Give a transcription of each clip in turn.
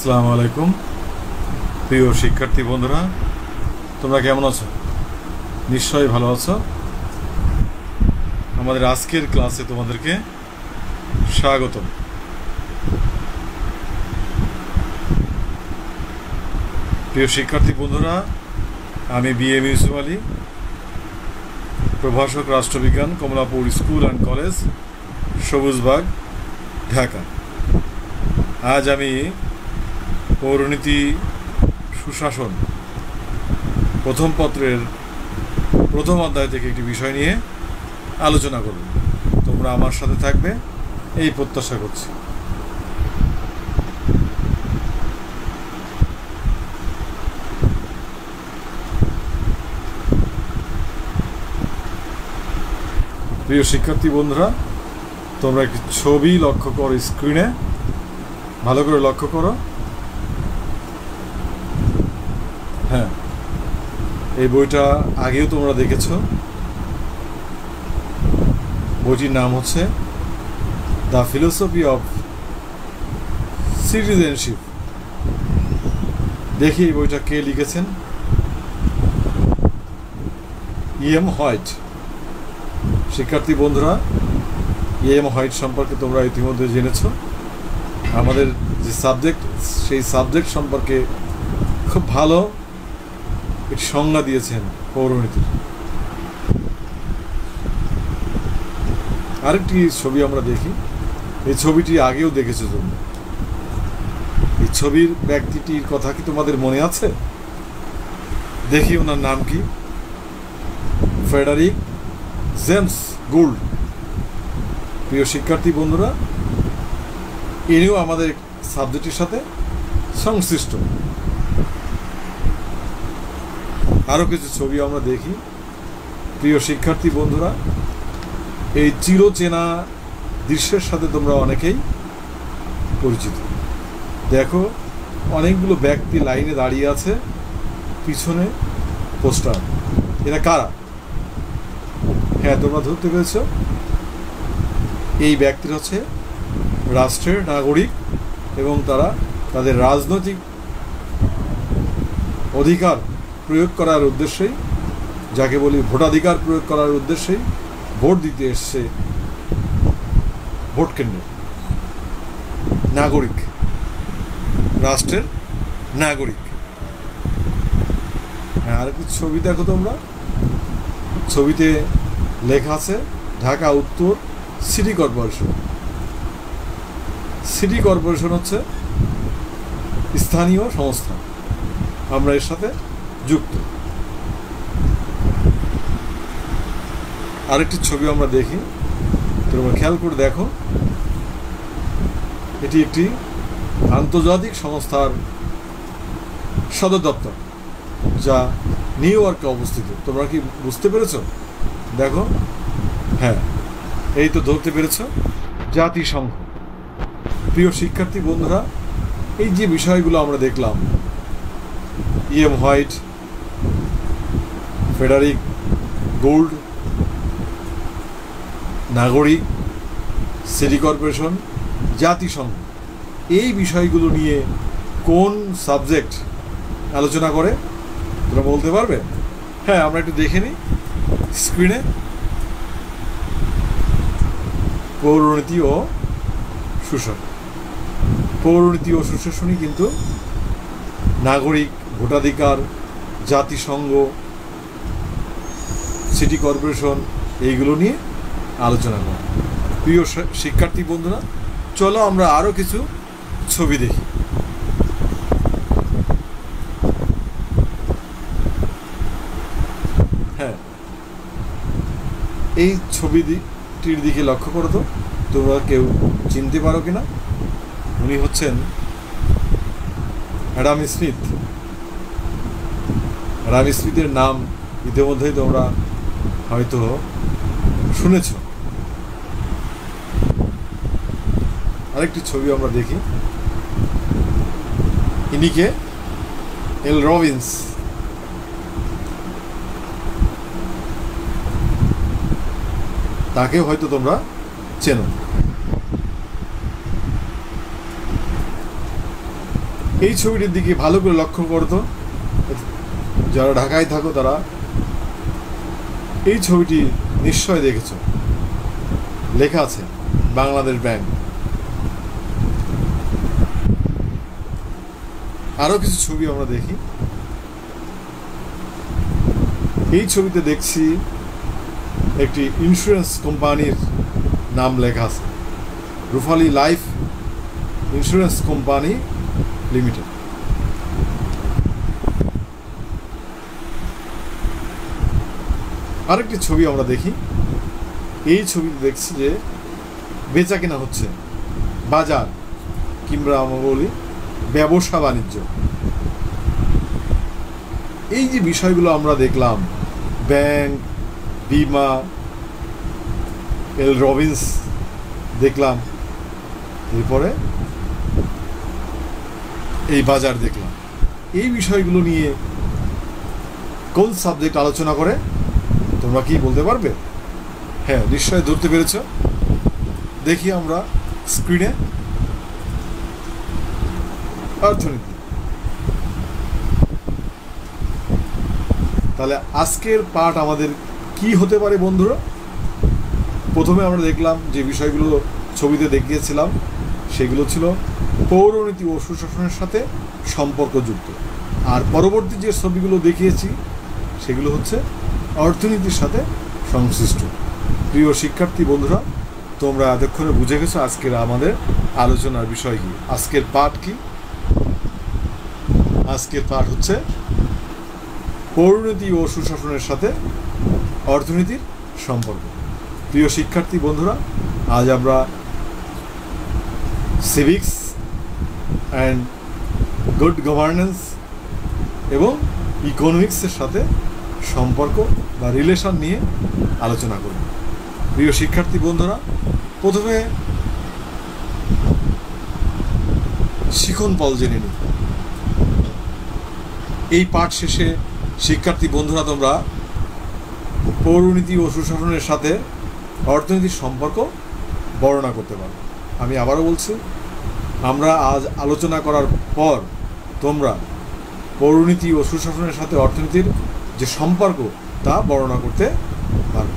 আসসালামু আলাইকুম প্রিয় শিক্ষার্থী বন্ধুরা, তোমরা কেমন আছো? নিশ্চয়ই ভালো আছো। আমাদের আজকের ক্লাসে তোমাদেরকে স্বাগতম। প্রিয় শিক্ষার্থী বন্ধুরা, আমি BM ইউসুফ আলী, প্রভাষক রাষ্ট্রবিজ্ঞান, Kamalapur school and college, Sabujbagh, Dhaka. আজ আমি পৌরনীতি সুশাসন প্রথম পত্রের প্রথম অধ্যায় থেকে একটি বিষয় নিয়ে আলোচনা করব। তোমরা আমার সাথে থাকবে এই প্রত্যাশা করছি। প্রিয় শিক্ষার্থী বন্ধুরা, তোমরা একটি ছবি লক্ষ্য করো স্ক্রিনে, ভালো করে লক্ষ্য করো। হ্যাঁ, এই বইটা আগেও তোমরা দেখেছো। বইটির নাম হচ্ছে দ্য ফিলোসফি অফ সিটিজেনশিপ। দেখি এই বইটা কে লিখেছেন। E.M. হোয়াইট। শিক্ষার্থী বন্ধুরা, E.M. হোয়াইট সম্পর্কে তোমরা ইতিমধ্যে জেনেছো। আমাদের যে সাবজেক্ট, সেই সাবজেক্ট সম্পর্কে খুব ভালো একটি সংজ্ঞা দিয়েছেন পৌরনীতির। আরেকটি ছবি আমরা দেখি। এই ছবিটি আগেও দেখেছো তোমরা। এই ছবির ব্যক্তিটির কথা কি তোমাদের মনে আছে? দেখি ওনার নাম কি। Frederick James Gould. প্রিয় শিক্ষার্থী বন্ধুরা, ইনিও আমাদের সাবজেক্টের সাথে সংশ্লিষ্ট। আরও কিছু ছবি আমরা দেখি। প্রিয় শিক্ষার্থী বন্ধুরা, এই চিরচেনা দৃশ্যের সাথে তোমরা অনেকেই পরিচিত। দেখো, অনেকগুলো ব্যক্তি লাইনে দাঁড়িয়ে আছে, পিছনে পোস্টার। এরা কারা? হ্যাঁ, তোমরা ধরতে পেরেছ। এই ব্যক্তিরা হচ্ছে রাষ্ট্রের নাগরিক এবং তারা তাদের রাজনৈতিক অধিকার প্রয়োগ করার উদ্দেশ্যেই, যাকে বলি ভোটাধিকার প্রয়োগ করার উদ্দেশ্যেই ভোট দিতে এসছে ভোট কেন্দ্রে। নাগরিক, রাষ্ট্রের নাগরিক। হ্যাঁ, আর একটু ছবি দেখো তোমরা। ছবিতে লেখা আছে ঢাকা উত্তর সিটি কর্পোরেশন। সিটি কর্পোরেশন হচ্ছে স্থানীয় সংস্থা, আমরা এর সাথে যুক্ত। আরেকটি ছবি আমরা দেখি, তোমরা খেয়াল করে দেখো। এটি একটি আন্তর্জাতিক সংস্থার সদর দপ্তর, যা নিউ ইয়র্কে অবস্থিত। তোমরা কি বুঝতে পেরেছ? দেখো, হ্যাঁ, এই তো ধরতে পেরেছ, জাতিসংঘ। প্রিয় শিক্ষার্থী বন্ধুরা, এই যে বিষয়গুলো আমরা দেখলাম, E.M. হোয়াইট, ফ্রেডারিক গোল্ড, নাগরিক, সিটি কর্পোরেশন, জাতিসংঘ, এই বিষয়গুলো নিয়ে কোন সাবজেক্ট আলোচনা করে তোমরা বলতে পারবে? হ্যাঁ, আমরা একটু দেখে নিই স্ক্রিনে। পৌরনীতি ও সুশাসন। পৌরনীতি ও সুশাসনই কিন্তু নাগরিক, ভোটাধিকার, জাতিসংঘ, সিটি কর্পোরেশন, এইগুলো নিয়ে আলোচনা করা। প্রিয় শিক্ষার্থী বন্ধুরা, চলো আমরা আরও কিছু ছবি দেখি। হ্যাঁ, এই ছবিটির দিকে লক্ষ্য করো তো, তোমরা কেউ চিনতে পারো কিনা? উনি হচ্ছেন অ্যাডাম স্মিথ। অ্যাডাম স্মিথের নাম ইতিমধ্যেই তোমরা হয়তো শুনেছ। আরেকটি ছবি আমরা দেখি। ইনিকে এল রবিন্স। তাকে হয়তো তোমরা চেনো। এই ছবিটির দিকে ভালো করে লক্ষ্য করতো, যারা ঢাকায় থাকো তারা এই ছবিটি নিশ্চয় দেখেছ। লেখা আছে বাংলাদেশ ব্যাংক। আরো কিছু ছবি আমরা দেখি। এই ছবিতে দেখছি একটি ইন্স্যুরেন্স কোম্পানির নাম লেখা আছে, রুফালি লাইফ ইন্স্যুরেন্স কোম্পানি লিমিটেড। আরেকটি ছবি আমরা দেখি। এই ছবিতে দেখছি যে বেচা কেনা হচ্ছে, বাজার কিংবা আমরা বলি ব্যবসা বাণিজ্য। এই যে বিষয়গুলো আমরা দেখলাম, ব্যাংক, বিমা, এল রবিন্স দেখলাম, এরপরে এই বাজার দেখলাম। এই বিষয়গুলো নিয়ে কোন সাবজেক্ট আলোচনা করে তোমরা কি বলতে পারবে? হ্যাঁ, নিশ্চয় ধরতে পেরেছ। দেখি আমরা স্ক্রিনে অর্থনীতি। তাহলে আজকের পাঠ আমাদের কি হতে পারে বন্ধুরা? প্রথমে আমরা দেখলাম যে বিষয়গুলো ছবিতে দেখিয়েছিলাম, সেগুলো ছিল পৌরনীতি ও সুশাসনের সাথে সম্পর্কযুক্ত। আর পরবর্তী যে ছবিগুলো দেখিয়েছি সেগুলো হচ্ছে অর্থনীতির সাথে সংশ্লিষ্ট। প্রিয় শিক্ষার্থী বন্ধুরা, তোমরা এতক্ষণে বুঝে গেছো আজকের আমাদের আলোচনার বিষয় কি, আজকের পাঠ কি। আজকের পাঠ হচ্ছে পৌরনীতি ও সুশাসনের সাথে অর্থনীতির সম্পর্ক। প্রিয় শিক্ষার্থী বন্ধুরা, আজ আমরা সিভিক্স অ্যান্ড গুড গভর্নেন্স এবং ইকোনমিক্সের সাথে সম্পর্ক বা রিলেশন নিয়ে আলোচনা করব। প্রিয় শিক্ষার্থী বন্ধুরা, প্রথমে শিখন জেনে নিই। এই পাঠ শেষে শিক্ষার্থী বন্ধুরা তোমরা পৌরনীতি ও সুশাসনের সাথে অর্থনীতির সম্পর্ক বর্ণনা করতে পারো। আমি আবারও বলছি, আমরা আজ আলোচনা করার পর তোমরা পৌরনীতি ও সুশাসনের সাথে অর্থনীতির যে সম্পর্ক তা বর্ণনা করতে পারো।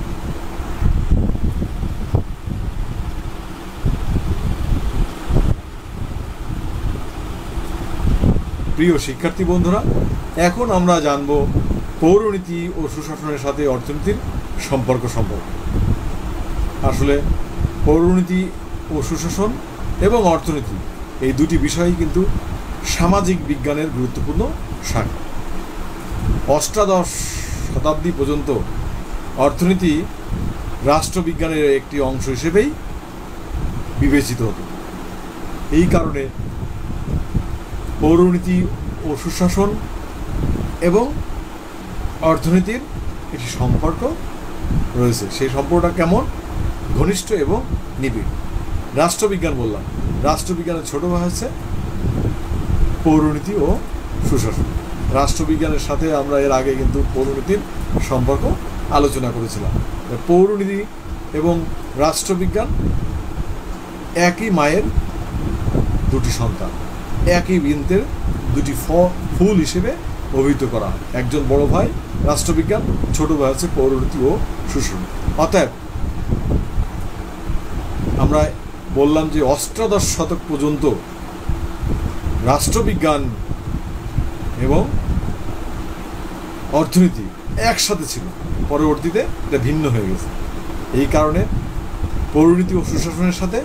প্রিয় শিক্ষার্থী বন্ধুরা, এখন আমরা জানব পৌরনীতি ও সুশাসনের সাথে অর্থনীতির সম্পর্ক সম্পর্কে। আসলে পৌরনীতি ও সুশাসন এবং অর্থনীতি এই দুটি বিষয়ই কিন্তু সামাজিক বিজ্ঞানের গুরুত্বপূর্ণ শাখা। অষ্টাদশ শতাব্দী পর্যন্ত অর্থনীতি রাষ্ট্রবিজ্ঞানের একটি অংশ হিসেবেই বিবেচিত হতো। এই কারণে পৌরনীতি ও সুশাসন এবং অর্থনীতির একটি সম্পর্ক রয়েছে। সেই সম্পর্কটা কেমন? ঘনিষ্ঠ এবং নিবিড়। রাষ্ট্রবিজ্ঞান বললাম, রাষ্ট্রবিজ্ঞানের ছোট ভাই হচ্ছে পৌরনীতি ও সুশাসন। রাষ্ট্রবিজ্ঞানের সাথে আমরা এর আগে কিন্তু পৌরনীতির সম্পর্ক আলোচনা করেছিলাম। পৌরনীতি এবং রাষ্ট্রবিজ্ঞান একই মায়ের দুটি সন্তান, একই বৃন্তের দুটি ফুল হিসেবে অভিহিত করা হয়। একজন বড় ভাই রাষ্ট্রবিজ্ঞান, ছোট ভাই হচ্ছে পৌরনীতি ও সুশাসন। অতএব আমরা বললাম যে অষ্টাদশ শতক পর্যন্ত রাষ্ট্রবিজ্ঞান এবং অর্থনীতি একসাথে ছিল, পরবর্তীতে এটা ভিন্ন হয়ে গেছে। এই কারণে পৌরনীতি ও সুশাসনের সাথে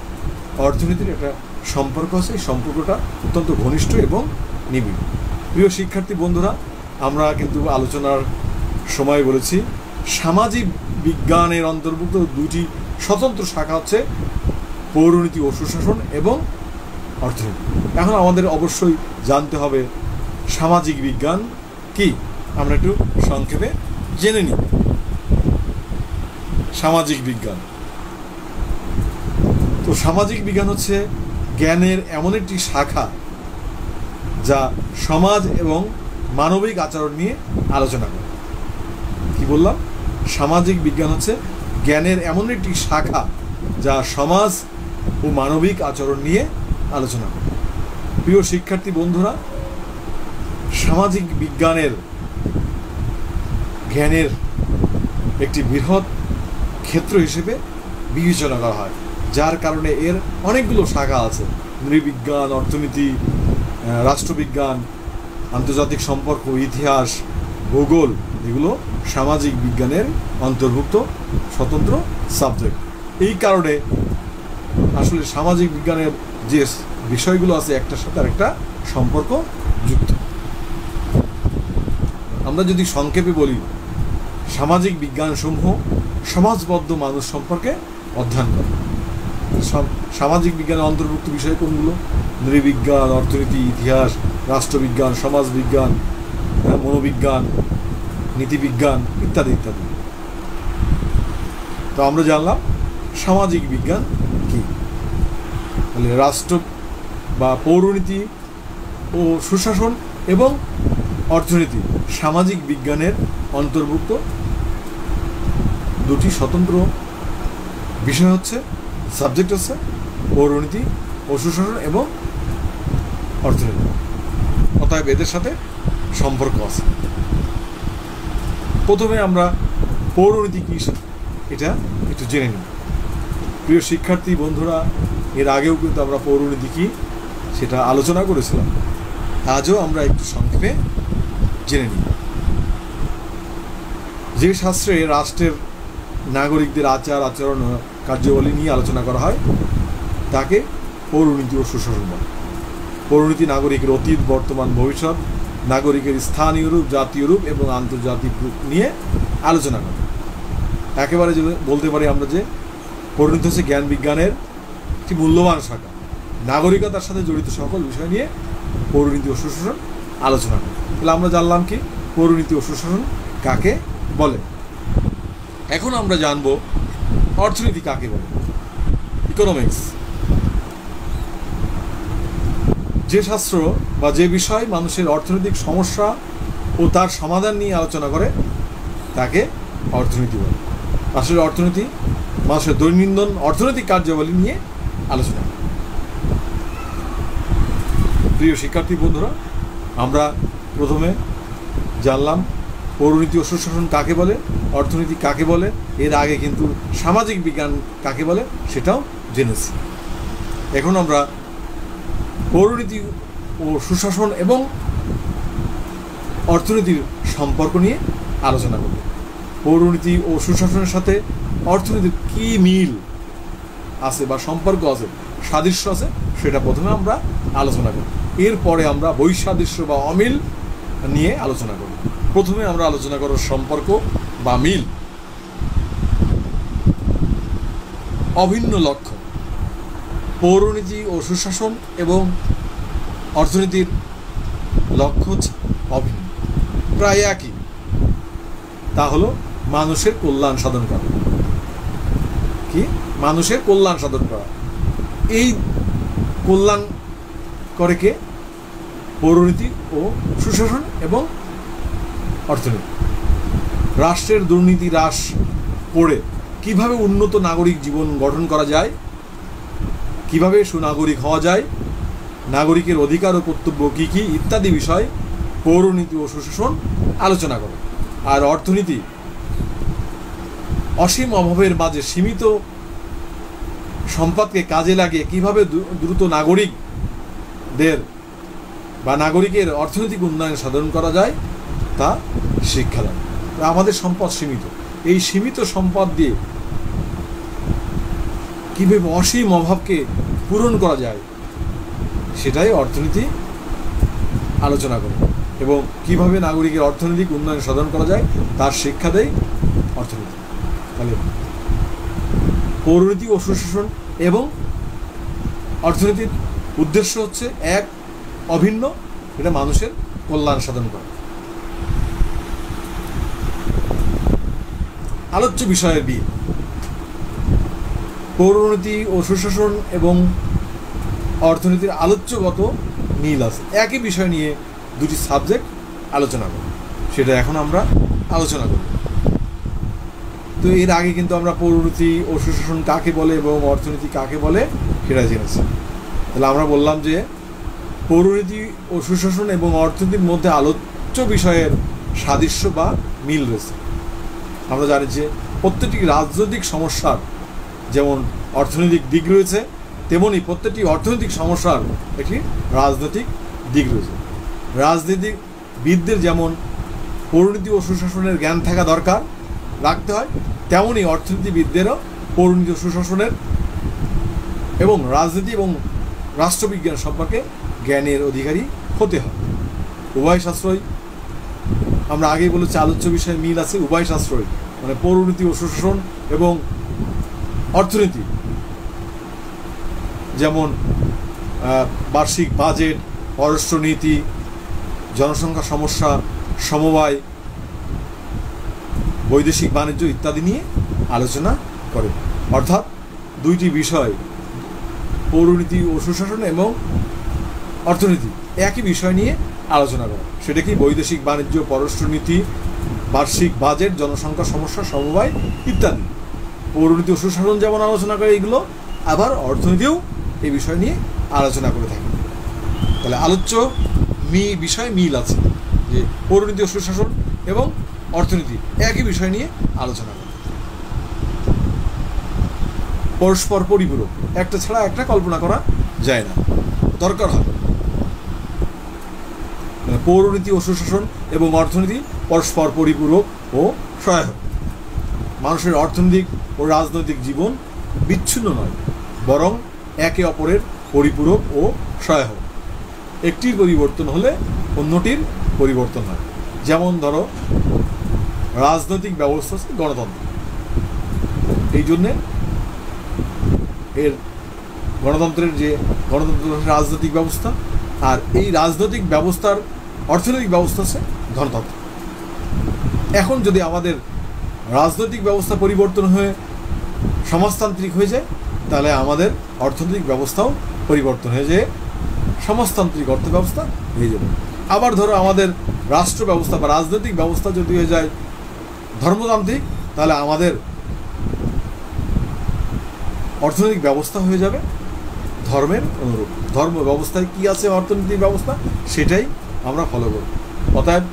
অর্থনীতির একটা সম্পর্ক আছে। এই সম্পর্কটা অত্যন্ত ঘনিষ্ঠ এবং নিবিড়। প্রিয় শিক্ষার্থী বন্ধুরা, আমরা কিন্তু আলোচনার সময় বলেছি সামাজিক বিজ্ঞানের অন্তর্ভুক্ত দুটি স্বতন্ত্র শাখা হচ্ছে পৌরনীতি ও সুশাসন এবং অর্থনীতি। এখন আমাদের অবশ্যই জানতে হবে সামাজিক বিজ্ঞান কি। আমরা একটু সংক্ষেপে জেনে নিই। সামাজিক বিজ্ঞান, তো সামাজিক বিজ্ঞান হচ্ছে জ্ঞানের এমন একটি শাখা যা সমাজ এবং মানবিক আচরণ নিয়ে আলোচনা করে। কি বললাম? সামাজিক বিজ্ঞান হচ্ছে জ্ঞানের এমন একটি শাখা যা সমাজ ও মানবিক আচরণ নিয়ে আলোচনা করে। প্রিয় শিক্ষার্থী বন্ধুরা, সামাজিক বিজ্ঞানের জ্ঞানের একটি বৃহৎ ক্ষেত্র হিসেবে বিবেচনা করা হয়, যার কারণে এর অনেকগুলো শাখা আছে। নৃবিজ্ঞান, অর্থনীতি, রাষ্ট্রবিজ্ঞান, আন্তর্জাতিক সম্পর্ক, ইতিহাস, ভূগোল, এগুলো সামাজিক বিজ্ঞানের অন্তর্ভুক্ত স্বতন্ত্র সাবজেক্ট। এই কারণে আসলে সামাজিক বিজ্ঞানের যে বিষয়গুলো আছে একটার সাথে আরেকটা সম্পর্ক যুক্ত। আমরা যদি সংক্ষেপে বলি, সামাজিক বিজ্ঞানসমূহ সমাজবদ্ধ মানুষ সম্পর্কে অধ্যয়ন করে। সামাজিক বিজ্ঞানের অন্তর্ভুক্ত বিষয় কোনগুলো? নৃবিজ্ঞান, অর্থনীতি, ইতিহাস, রাষ্ট্রবিজ্ঞান, সমাজবিজ্ঞান, মনোবিজ্ঞান, নীতিবিজ্ঞান ইত্যাদি ইত্যাদি। তো আমরা জানলাম সামাজিক বিজ্ঞান কি। তাহলে রাষ্ট্র বা পৌরনীতি ও সুশাসন এবং অর্থনীতি সামাজিক বিজ্ঞানের অন্তর্ভুক্ত দুটি স্বতন্ত্র বিষয় হচ্ছে, সাবজেক্ট হচ্ছে পৌরনীতি ও সুশাসন এবং অর্থনীতি। অতএব এদের সাথে সম্পর্ক আছে। প্রথমে আমরা পৌরনীতি কি এটা একটু জেনে নিই। প্রিয় শিক্ষার্থী বন্ধুরা, এর আগেও কিন্তু আমরা পৌরনীতি কি সেটা আলোচনা করেছিলাম। আজও আমরা একটু সংক্ষেপে জেনে নিই। যে শাস্ত্রে রাষ্ট্রের নাগরিকদের আচার আচরণ কার্যাবলী নিয়ে আলোচনা করা হয় তাকে পৌরনীতি ও সুশাসন বলে। পৌরনীতি নাগরিকের অতীত, বর্তমান, ভবিষ্যৎ, নাগরিকের স্থানীয় রূপ, জাতীয় রূপ এবং আন্তর্জাতিক রূপ নিয়ে আলোচনা করে। একেবারে যে বলতে পারি আমরা যে পৌরনীতি হচ্ছে জ্ঞান বিজ্ঞানের একটি মূল্যবান শাখা। নাগরিকতার সাথে জড়িত সকল বিষয় নিয়ে পৌরনীতি ও সুশাসন আলোচনা করে। তাহলে আমরা জানলাম কি পৌরনীতি ও সুশাসন কাকে বলে। এখন আমরা জানব অর্থনীতি কাকে বলে। ইকোনমিক্স যে শাস্ত্র বা যে বিষয় মানুষের অর্থনৈতিক সমস্যা ও তার সমাধান নিয়ে আলোচনা করে তাকে অর্থনীতি বলে। আসলে অর্থনীতি মানুষের দৈনন্দিন অর্থনৈতিক কার্যাবলী নিয়ে আলোচনা করে। প্রিয় শিক্ষার্থী বন্ধুরা, আমরা প্রথমে জানলাম পৌরনীতি ও সুশাসন কাকে বলে, অর্থনীতি কাকে বলে। এর আগে কিন্তু সামাজিক বিজ্ঞান কাকে বলে সেটাও জেনেছি। এখন আমরা পৌরনীতি ও সুশাসন এবং অর্থনীতির সম্পর্ক নিয়ে আলোচনা করব। পৌরনীতি ও সুশাসনের সাথে অর্থনীতির কী মিল আছে বা সম্পর্ক আছে, সাদৃশ্য আছে, সেটা প্রথমে আমরা আলোচনা করব। এরপরে আমরা বৈসাদৃশ্য বা অমিল নিয়ে আলোচনা করব। প্রথমে আমরা আলোচনা করব সম্পর্ক বা মিল। অভিন্ন লক্ষ্য। পৌরনীতি ও সুশাসন এবং অর্থনীতির লক্ষ্য হচ্ছে অভিন্ন, প্রায় একই। তা হলো মানুষের কল্যাণ সাধন করা। কি? মানুষের কল্যাণ সাধন করা। এই কল্যাণ করে কে? পৌরনীতি ও সুশাসন এবং অর্থনীতি। রাষ্ট্রের দুর্নীতি হ্রাস করে কিভাবে উন্নত নাগরিক জীবন গঠন করা যায়, কিভাবে সুনাগরিক হওয়া যায়, নাগরিকের অধিকার ও কর্তব্য কী কী ইত্যাদি বিষয় পৌরনীতি ও সুশাসন আলোচনা করে। আর অর্থনীতি অসীম অভাবের মাঝে সীমিত সম্পদকে কাজে লাগিয়ে কিভাবে দ্রুত নাগরিকদের বা নাগরিকের অর্থনৈতিক উন্নয়ন সাধন করা যায় তা শিক্ষা দেয়। আমাদের সম্পদ সীমিত, এই সীমিত সম্পদ দিয়ে কীভাবে অসীম অভাবকে পূরণ করা যায় সেটাই অর্থনীতি আলোচনা করে, এবং কিভাবে নাগরিকের অর্থনৈতিক উন্নয়ন সাধন করা যায় তার শিক্ষা দেয় অর্থনীতি। তাহলে পৌরনীতি ও সুশাসন এবং অর্থনীতির উদ্দেশ্য হচ্ছে এক, অভিন্ন, এটা মানুষের কল্যাণ সাধন করা। আলোচ্য বিষয়ের বিল। পৌরনীতি ও সুশাসন এবং অর্থনীতির আলোচ্যগত মিল আছে। একই বিষয় নিয়ে দুটি সাবজেক্ট আলোচনা করব, সেটা এখন আমরা আলোচনা করব। তো এর আগে কিন্তু আমরা পৌরনীতি ও সুশাসন কাকে বলে এবং অর্থনীতি কাকে বলে সেটা জেনেছি। তাহলে আমরা বললাম যে পৌরনীতি ও সুশাসন এবং অর্থনীতির মধ্যে আলোচ্য বিষয়ের সাদৃশ্য বা মিল রয়েছে। আমরা জানি যে প্রত্যেকটি রাজনৈতিক সমস্যার যেমন অর্থনৈতিক দিক রয়েছে, তেমনি প্রত্যেকটি অর্থনৈতিক সমস্যার একটি রাজনৈতিক দিক রয়েছে। রাজনীতিবিদদের যেমন পৌরনীতি ও সুশাসনের জ্ঞান থাকা দরকার রাখতে হয়, তেমনই অর্থনীতিবিদদেরও পৌরনীতি ও সুশাসনের এবং রাজনীতি এবং রাষ্ট্রবিজ্ঞান সম্পর্কে জ্ঞানের অধিকারী হতে হয়। উভয় শাস্ত্রই আমরা আগেই বলেছি আলোচ্য বিষয়ে মিল আছে। উভয় শাস্ত্রই মানে পৌরনীতি ও সুশাসন এবং অর্থনীতি, যেমন বার্ষিক বাজেট, পররাষ্ট্রনীতি, জনসংখ্যা সমস্যা, সমবায়, বৈদেশিক বাণিজ্য ইত্যাদি নিয়ে আলোচনা করে। অর্থাৎ দুইটি বিষয়, পৌরনীতি ও সুশাসন এবং অর্থনীতি, একই বিষয় নিয়ে আলোচনা করে। সেটা কি? বৈদেশিক বাণিজ্য, পররাষ্ট্রনীতি, বার্ষিক বাজেট, জনসংখ্যা সমস্যা, সমবায় ইত্যাদি। পৌরনীতি ও সুশাসন যেমন আলোচনা করে এগুলো, আবার অর্থনীতিও এই বিষয় নিয়ে আলোচনা করে থাকে। তাহলে আলোচ্য বিষয় মিল আছে, যে পৌরনীতি ও সুশাসন এবং অর্থনীতি একই বিষয় নিয়ে আলোচনা করে, পরস্পর পরিপূরক, একটা ছাড়া একটা কল্পনা করা যায় না, দরকার হয়। পৌরনীতি ও সুশাসন এবং অর্থনীতি পরস্পর পরিপূরক ও সহায়ক। মানুষের অর্থনৈতিক ও রাজনৈতিক জীবন বিচ্ছিন্ন নয়, বরং একে অপরের পরিপূরক ও সহায়ক। একটির পরিবর্তন হলে অন্যটির পরিবর্তন হয়। যেমন ধরো রাজনৈতিক ব্যবস্থা হচ্ছে গণতন্ত্র, এই জন্যে এর গণতন্ত্রের যে গণতন্ত্র রাজনৈতিক ব্যবস্থা, আর এই রাজনৈতিক ব্যবস্থার অর্থনৈতিক ব্যবস্থা হচ্ছে গণতন্ত্র। এখন যদি আমাদের রাজনৈতিক ব্যবস্থা পরিবর্তন হয়ে সমাজতান্ত্রিক হয়ে যায়, তাহলে আমাদের অর্থনৈতিক ব্যবস্থাও পরিবর্তন হয়ে যায়, সমাজতান্ত্রিক অর্থ ব্যবস্থা হয়ে যাবে। আবার ধরো আমাদের রাষ্ট্র ব্যবস্থা বা রাজনৈতিক ব্যবস্থা যদি হয়ে যায় ধর্মতান্ত্রিক, তাহলে আমাদের অর্থনৈতিক ব্যবস্থা হয়ে যাবে ধর্মের অনুরূপ। ধর্ম ব্যবস্থায় কী আছে অর্থনৈতিক ব্যবস্থা, সেটাই আমরা ফলো করব। অতএব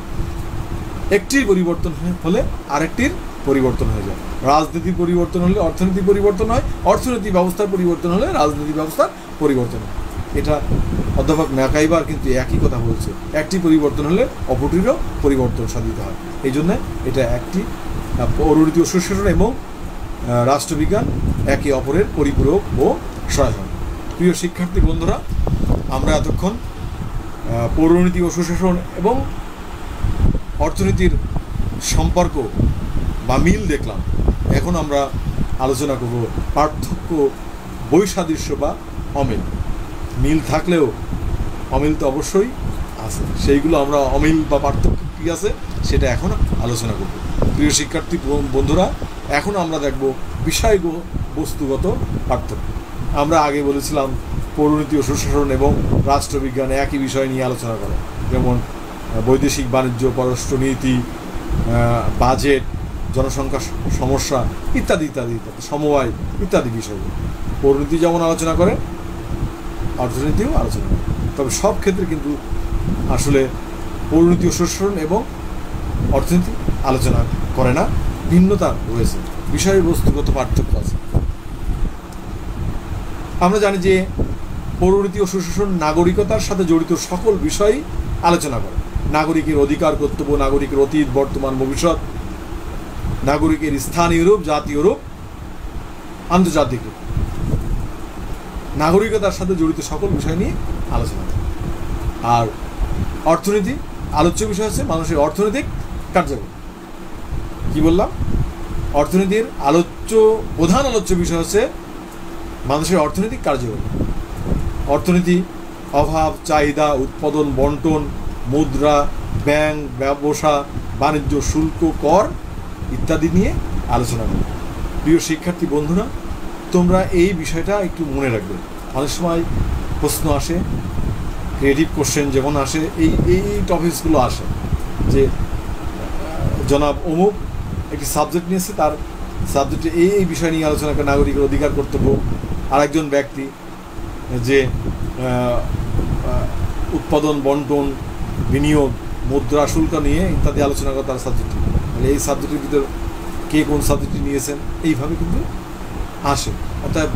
একটির পরিবর্তন হলে আরেকটির পরিবর্তন হয়ে যায়। রাজনীতির পরিবর্তন হলে অর্থনীতি পরিবর্তন হয়, অর্থনৈতিক ব্যবস্থার পরিবর্তন হলে রাজনৈতিক ব্যবস্থার পরিবর্তন হয়। এটা অধ্যাপক ম্যাকাইবার কিন্তু একই কথা বলছে, একটি পরিবর্তন হলে অপরটিরও পরিবর্তন সাধিত হয়। এই জন্য এটা একটি পৌরনীতি ও সুশাসন এবং রাষ্ট্রবিজ্ঞান একে অপরের পরিপূরক ও সহায়ক। প্রিয় শিক্ষার্থী বন্ধুরা, আমরা এতক্ষণ পৌরনীতি ও সুশাসন এবং অর্থনীতির সম্পর্ক বা মিল দেখলাম। এখন আমরা আলোচনা করব পার্থক্য, বৈসাদৃশ্য বা অমিল। মিল থাকলেও অমিল তো অবশ্যই আছে, সেইগুলো আমরা অমিল বা পার্থক্য কী আছে সেটা এখন আলোচনা করব। প্রিয় শিক্ষার্থী বন্ধুরা, এখন আমরা দেখব বিষয় বস্তুগত পার্থক্য। আমরা আগে বলেছিলাম পৌরনীতি ও সুশাসন এবং রাষ্ট্রবিজ্ঞান একই বিষয় নিয়ে আলোচনা করে, যেমন বৈদেশিক বাণিজ্য, পররাষ্ট্রনীতি, বাজেট, জনসংখ্যা সমস্যা ইত্যাদি ইত্যাদি ইত্যাদি, সমবায় ইত্যাদি বিষয়গুলো পৌরনীতি যেমন আলোচনা করে, অর্থনীতিও আলোচনা করে। তবে সব ক্ষেত্রে কিন্তু আসলে পৌরনীতি ও সুশাসন এবং অর্থনীতি আলোচনা করে না, ভিন্নতা রয়েছে, বিষয়বস্তুগত পার্থক্য আছে। আমরা জানি যে পৌরনীতি ও সুশাসন নাগরিকতার সাথে জড়িত সকল বিষয়ই আলোচনা করে। নাগরিকের অধিকার, কর্তব্য, নাগরিকের অতীত, বর্তমান, ভবিষ্যৎ, নাগরিকের স্থানীয় রূপ, জাতীয় রূপ, আন্তর্জাতিক রূপ, নাগরিকতার সাথে জড়িত সকল বিষয় নিয়ে আলোচনা করে। আর অর্থনীতি আলোচ্য বিষয় হচ্ছে মানুষের অর্থনৈতিক কার্যক্রম। কি বললাম? অর্থনীতির প্রধান আলোচ্য বিষয় হচ্ছে মানুষের অর্থনৈতিক কার্যক্রম। অর্থনীতি অভাব, চাহিদা, উৎপাদন, বন্টন, মুদ্রা, ব্যাংক, ব্যবসা, বাণিজ্য, শুল্ক, কর ইত্যাদি নিয়ে আলোচনা করব। প্রিয় শিক্ষার্থী বন্ধুরা, তোমরা এই বিষয়টা একটু মনে রাখবে। অনেক সময় প্রশ্ন আসে, ক্রিয়েটিভ কোশ্চেন যেমন আসে, এই টপিকসগুলো আসে যে জনাব অমুক একটি সাবজেক্ট নিয়েছে, তার সাবজেক্টে এই বিষয় নিয়ে আলোচনা করে, নাগরিকের অধিকার, কর্তব্য। আরেকজন ব্যক্তি যে উৎপাদন, বন্টন, বিনিয়োগ, মুদ্রা, শুল্ক নিয়ে ইত্যাদি আলোচনা করে তার সাবজেক্টটি। তাহলে এই সাবজেক্টের ভিতর কে কোন সাবজেক্টটি নিয়েছেন এইভাবে কিন্তু আসে। অর্থাৎ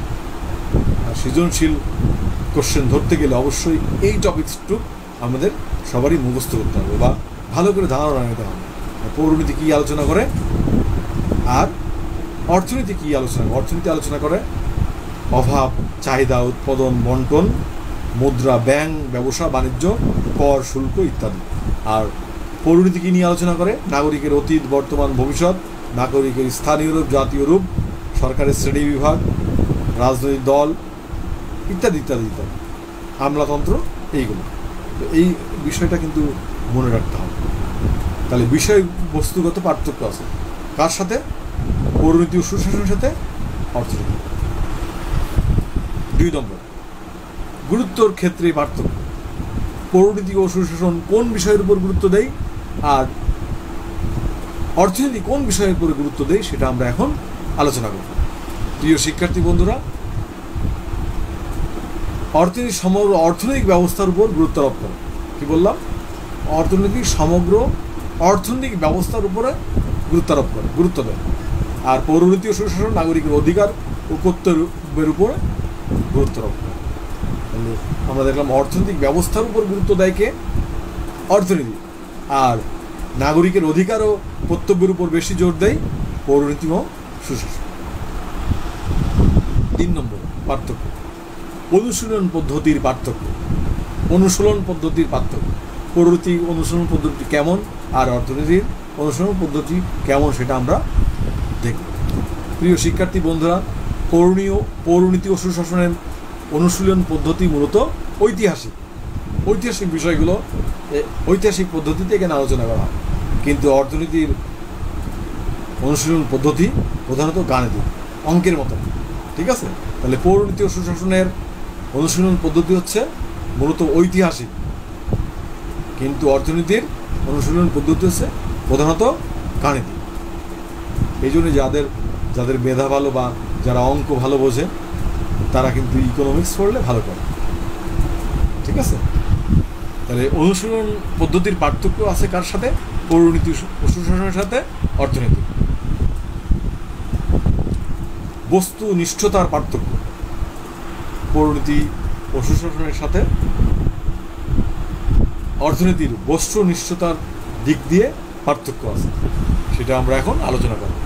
সৃজনশীল কোশ্চেন ধরতে গেলে অবশ্যই এই টপিকসটু আমাদের সবারই মুখস্থ করতে হবে বা ভালো করে ধারণা নিতে হবে। পৌরনীতি কী আলোচনা করে আর অর্থনীতি কী আলোচনা করে? অর্থনীতি আলোচনা করে অভাব, চাহিদা, উৎপাদন, বন্টন, মুদ্রা, ব্যাংক, ব্যবসা বাণিজ্য, কর, শুল্ক ইত্যাদি। আর পৌরনীতি কী নিয়ে আলোচনা করে? নাগরিকের অতীত, বর্তমান, ভবিষ্যৎ, নাগরিকের স্থানীয় রূপ, জাতীয় রূপ, সরকারের শ্রেণী বিভাগ, রাজনৈতিক দল ইত্যাদি ইত্যাদি ইত্যাদি, আমলাতন্ত্র, এইগুলো। তো এই বিষয়টা কিন্তু মনে রাখতে হবে। তাহলে বিষয় বস্তুগত পার্থক্য আছে কার সাথে? পৌরনীতি ও সুশাসনের সাথে অর্থনীতি। 2 নম্বর, গুরুত্বর ক্ষেত্রে পার্থক্য। পৌরনীতি ও সুশাসন কোন বিষয়ের উপর গুরুত্ব দেয় আর অর্থনীতি কোন বিষয়ের উপর গুরুত্ব দেয় সেটা আমরা এখন আলোচনা করব। প্রিয় শিক্ষার্থী বন্ধুরা, অর্থনীতি সমগ্র অর্থনৈতিক ব্যবস্থার উপর গুরুত্ব আরোপ করে। কি বললাম? অর্থনীতি সমগ্র অর্থনৈতিক ব্যবস্থার উপরে গুরুত্ব আরোপ করে, গুরুত্ব দেয়। আর পৌরনীতি ও সুশাসন নাগরিকের অধিকার ও কর্তব্যের উপরে গুরুত্ব আরোপ করে। তাহলে আমরা দেখলাম অর্থনৈতিক ব্যবস্থার উপর গুরুত্ব দেয় কে? অর্থনীতি। আর নাগরিকের অধিকার ও কর্তব্যের উপর বেশি জোর দেয় পৌরনীতি ও সুশাসন। 3 নম্বর পার্থক্য, অনুশীলন পদ্ধতির পার্থক্য। অনুশীলন পদ্ধতির পার্থক্য। পৌরনীতি অনুশীলন পদ্ধতি কেমন আর অর্থনীতির অনুশীলন পদ্ধতি কেমন সেটা আমরা দেখব। প্রিয় শিক্ষার্থী বন্ধুরা, পৌরনীতি ও সুশাসনের অনুশীলন পদ্ধতি মূলত ঐতিহাসিক বিষয়গুলো ঐতিহাসিক পদ্ধতিতে এখানে আলোচনা করা হয়। কিন্তু অর্থনীতির অনুশীলন পদ্ধতি প্রধানত গাণিতিক, অঙ্কের মতো। ঠিক আছে? তাহলে পৌরনীতি ও সুশাসনের অনুশীলন পদ্ধতি হচ্ছে মূলত ঐতিহাসিক, কিন্তু অর্থনীতির অনুশীলন পদ্ধতি হচ্ছে প্রধানত গাণিতিক। এই জন্য যাদের মেধা ভালো বা যারা অঙ্ক ভালো বোঝে তারা কিন্তু ইকোনমিক্স পড়লে ভালো করে। ঠিক আছে? তাহলে অনুশীলন পদ্ধতির পার্থক্য আছে কার সাথে? পৌরনীতি ও সুশাসনের সাথে অর্থনীতি। বস্তুনিষ্ঠতার পার্থক্য। পৌরনীতি ও সুশাসনের সাথে অর্থনীতির বস্তুনিষ্ঠতার দিক দিয়ে পার্থক্য আছে, সেটা আমরা এখন আলোচনা করব।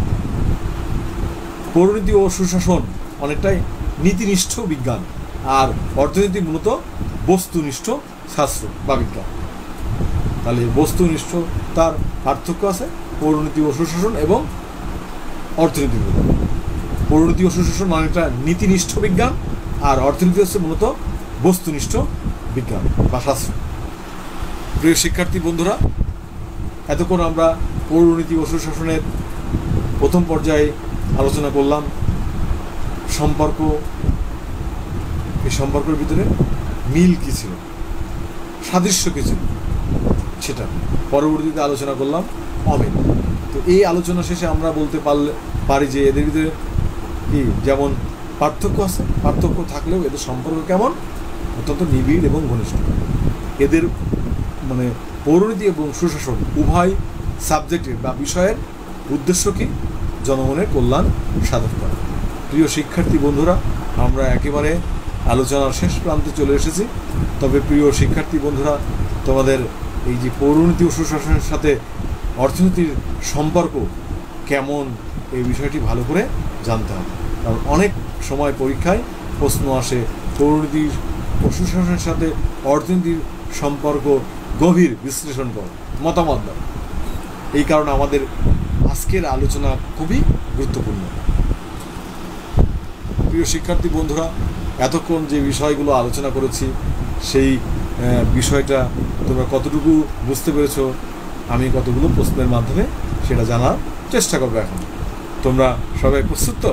পৌরনীতি ও সুশাসন অনেকটাই নীতিনিষ্ঠ বিজ্ঞান, আর অর্থনীতি মূলত বস্তুনিষ্ঠ শাস্ত্র বা বিজ্ঞান। তাহলে বস্তুনিষ্ঠ তার পার্থক্য আছে পৌরনীতি ও সুশাসন এবং অর্থনীতির মধ্যে। পৌরনীতি ও সুশাসন অনেকটা নীতিনিষ্ঠ বিজ্ঞান, আর অর্থনীতি হচ্ছে মূলত বস্তুনিষ্ঠ বিজ্ঞান বা শাস্ত্র। প্রিয় শিক্ষার্থী বন্ধুরা, এতক্ষণ আমরা পৌরনীতি ও সুশাসনের প্রথম পর্যায়ে আলোচনা করলাম সম্পর্ক। এই সম্পর্কের ভিতরে মিল কী ছিল, সাদৃশ্য কী ছিল, সেটা পরবর্তীতে আলোচনা করলাম অমিল। তো এই আলোচনা শেষে আমরা বলতে পারি যে এদের ভিতরে কি যেমন পার্থক্য আছে, পার্থক্য থাকলেও এদের সম্পর্ক কেমন? অত্যন্ত নিবিড় এবং ঘনিষ্ঠ। এদের মানে পৌরনীতি এবং সুশাসন উভয় সাবজেক্টের বা বিষয়ের উদ্দেশ্য কি? জনগণের কল্যাণ সাধন করা। প্রিয় শিক্ষার্থী বন্ধুরা, আমরা একেবারে আলোচনার শেষ প্রান্তে চলে এসেছি। তবে প্রিয় শিক্ষার্থী বন্ধুরা, তোমাদের এই যে পৌরনীতি ও সুশাসনের সাথে অর্থনীতির সম্পর্ক কেমন এই বিষয়টি ভালো করে জানতে হবে। কারণ অনেক সময় পরীক্ষায় প্রশ্ন আসে পৌরনীতি ও সুশাসনের সাথে অর্থনীতির সম্পর্ক গভীর বিশ্লেষণ কর, মতামত দাও। এই কারণে আমাদের আজকের আলোচনা খুবই গুরুত্বপূর্ণ। প্রিয় শিক্ষার্থী বন্ধুরা, এতক্ষণ যে বিষয়গুলো আলোচনা করেছি সেই বিষয়টা তোমরা কতটুকু বুঝতে পেরেছ, আমি কতগুলো প্রশ্নের মাধ্যমে সেটা জানার চেষ্টা করবো। এখন তোমরা সবাই প্রস্তুত তো?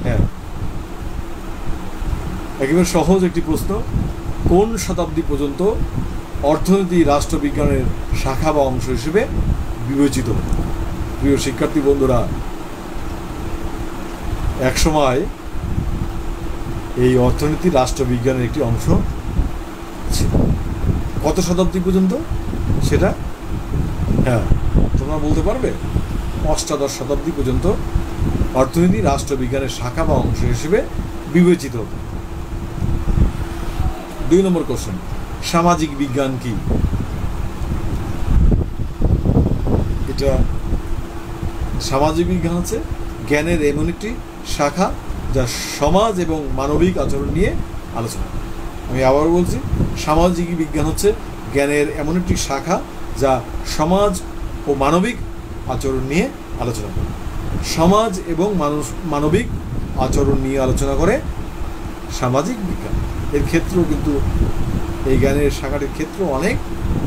হ্যাঁ, একেবারে সহজ একটি প্রশ্ন। কোন শতাব্দী পর্যন্ত অর্থনীতি রাষ্ট্রবিজ্ঞানের শাখা বা অংশ হিসেবে বিবেচিত? প্রিয় শিক্ষার্থী বন্ধুরা, একসময় এই অর্থনীতি রাষ্ট্রবিজ্ঞানের একটি অংশ ছিল। কত শতাব্দী পর্যন্ত সেটা? হ্যাঁ, তোমরা বলতে পারবে? অষ্টাদশ শতাব্দী পর্যন্ত অর্থনীতি রাষ্ট্রবিজ্ঞানের শাখা বা অংশ হিসেবে বিবেচিত হতো। 2 নম্বর কোশ্চেন, সামাজিক বিজ্ঞান কি? এটা সামাজিক বিজ্ঞান হচ্ছে জ্ঞানের এমন একটি শাখা যা সমাজ এবং মানবিক আচরণ নিয়ে আলোচনা করে। আমি আবার বলছি, সামাজিক বিজ্ঞান হচ্ছে জ্ঞানের এমন একটি শাখা যা সমাজ ও মানবিক আচরণ নিয়ে আলোচনা করে। সমাজ এবং মানবিক আচরণ নিয়ে আলোচনা করে সামাজিক বিজ্ঞান। এর ক্ষেত্র কিন্তু এই জ্ঞানের শাখাটির ক্ষেত্র অনেক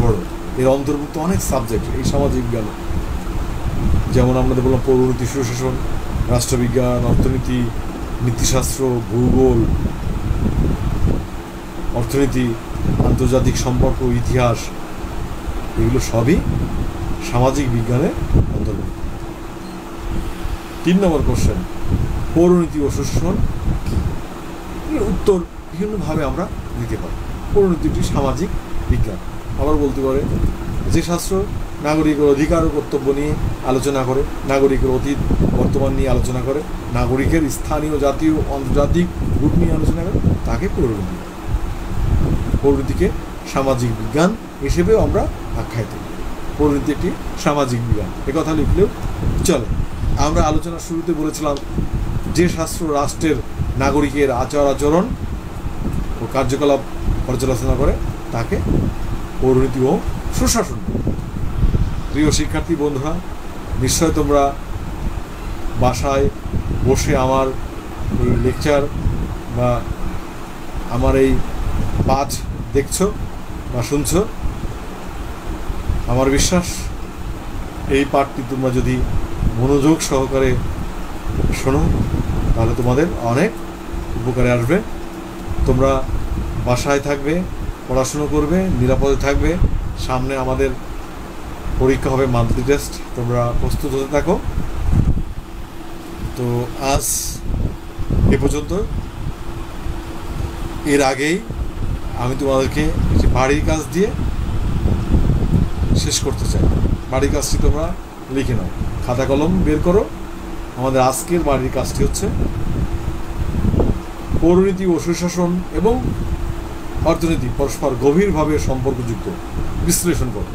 বড়, এর অন্তর্ভুক্ত অনেক সাবজেক্ট এই সামাজিক বিজ্ঞান। যেমন আমরা বললাম পৌরনীতি, সুশাসন, রাষ্ট্রবিজ্ঞান, অর্থনীতি, নীতিশাস্ত্র, ভূগোল, অর্থনীতি, আন্তর্জাতিক সম্পর্ক, ইতিহাস, এগুলো সবই সামাজিক বিজ্ঞানের অন্তর্ভুক্ত। 3 নম্বর কোশ্চেন, পৌরনীতি ও সুশাসন কি? এর উত্তর বিভিন্নভাবে আমরা দিতে পারি। পৌরনীতিটি সামাজিক বিজ্ঞান। আবার বলতে পারে যে শাস্ত্র নাগরিকের অধিকার ও কর্তব্য নিয়ে আলোচনা করে, নাগরিকের অতীত বর্তমান নিয়ে আলোচনা করে, নাগরিকের স্থানীয় জাতীয় আন্তর্জাতিক রূপ নিয়ে আলোচনা করে, তাকে পৌরনীতি। পৌরনীতিকে সামাজিক বিজ্ঞান হিসেবেও আমরা আখ্যায়িত করি। পৌরনীতি একটি সামাজিক বিজ্ঞান, একথা লিখলেও চলে। আমরা আলোচনার শুরুতে বলেছিলাম যে শাস্ত্র রাষ্ট্রের নাগরিকের আচার আচরণ ও কার্যকলাপ পর্যালোচনা করে তাকে পৌরনীতি ও সুশাসন। প্রিয় শিক্ষার্থী বন্ধুরা, নিশ্চয় তোমরা বাসায় বসে আমার এই লেকচার বা আমার এই পাঠ দেখছো বা শুনছো। আমার বিশ্বাস এই পাঠটি তোমরা যদি মনোযোগ সহকারে শোনো তাহলে তোমাদের অনেক উপকারে আসবে। তোমরা বাসায় থাকবে, পড়াশুনো করবে, নিরাপদে থাকবে। সামনে আমাদের পরীক্ষা হবে, মান্থলি টেস্ট, তোমরা প্রস্তুত হতে থাকো। তো আজ এ পর্যন্ত। এর আগেই আমি তোমাদেরকে একটি বাড়ির কাজ দিয়ে শেষ করতে চাই। বাড়ির কাজটি তোমরা লিখে নাও, খাতা কলম বের করো। আমাদের আজকের বাড়ির কাজটি হচ্ছে পৌরনীতি ও সুশাসন এবং অর্থনীতি পরস্পর গভীরভাবে সম্পর্কযুক্ত, বিশ্লেষণ করো।